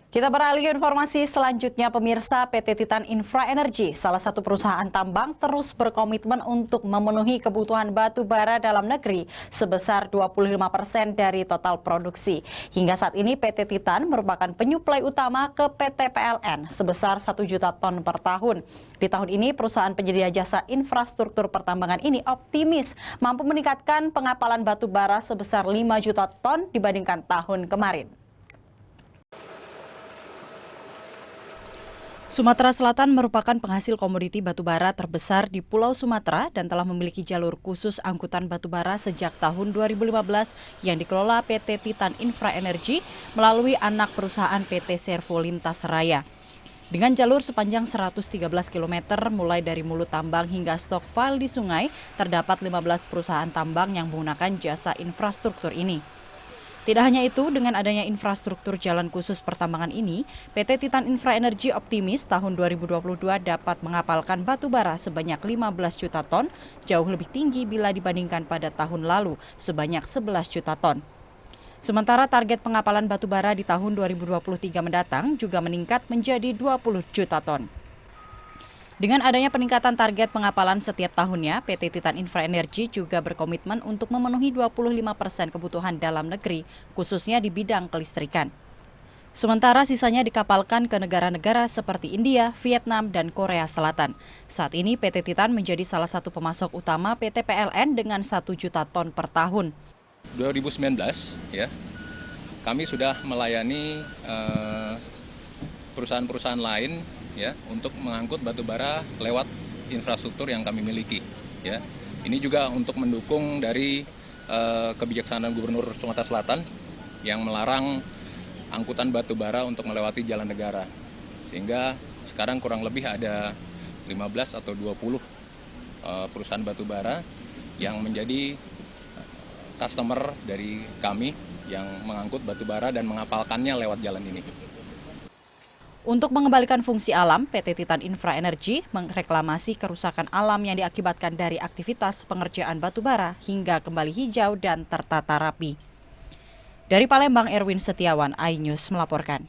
Kita beralih ke informasi selanjutnya, pemirsa. PT Titan Infra Energy, salah satu perusahaan tambang, terus berkomitmen untuk memenuhi kebutuhan batu bara dalam negeri sebesar 25% dari total produksi. Hingga saat ini PT Titan merupakan penyuplai utama ke PT PLN sebesar 1 juta ton per tahun. Di tahun ini, perusahaan penyedia jasa infrastruktur pertambangan ini optimis mampu meningkatkan pengapalan batu bara sebesar 5 juta ton dibandingkan tahun kemarin. Sumatera Selatan merupakan penghasil komoditi batubara terbesar di Pulau Sumatera dan telah memiliki jalur khusus angkutan batubara sejak tahun 2015 yang dikelola PT Titan Infra Energy melalui anak perusahaan PT Servo Lintas Raya. Dengan jalur sepanjang 113 km mulai dari mulut tambang hingga stok file di sungai, terdapat 15 perusahaan tambang yang menggunakan jasa infrastruktur ini. Tidak hanya itu, dengan adanya infrastruktur jalan khusus pertambangan ini, PT Titan Infra Energy optimis tahun 2022 dapat mengapalkan batu bara sebanyak 15 juta ton, jauh lebih tinggi bila dibandingkan pada tahun lalu sebanyak 11 juta ton. Sementara target pengapalan batu bara di tahun 2023 mendatang juga meningkat menjadi 20 juta ton. Dengan adanya peningkatan target pengapalan setiap tahunnya, PT Titan Infra Energy juga berkomitmen untuk memenuhi 25% kebutuhan dalam negeri, khususnya di bidang kelistrikan. Sementara sisanya dikapalkan ke negara-negara seperti India, Vietnam, dan Korea Selatan. Saat ini PT Titan menjadi salah satu pemasok utama PT PLN dengan 1 juta ton per tahun. 2019 ya, kami sudah melayani perusahaan-perusahaan lain ya untuk mengangkut batu bara lewat infrastruktur yang kami miliki ya. Ini juga untuk mendukung dari kebijaksanaan Gubernur Sumatera Selatan yang melarang angkutan batu bara untuk melewati jalan negara. Sehingga sekarang kurang lebih ada 15 atau 20 perusahaan batu bara yang menjadi customer dari kami yang mengangkut batu bara dan mengapalkannya lewat jalan ini. Untuk mengembalikan fungsi alam, PT Titan Infra Energy mereklamasi kerusakan alam yang diakibatkan dari aktivitas pengerjaan batubara hingga kembali hijau dan tertata rapi. Dari Palembang, Erwin Setiawan, iNews melaporkan.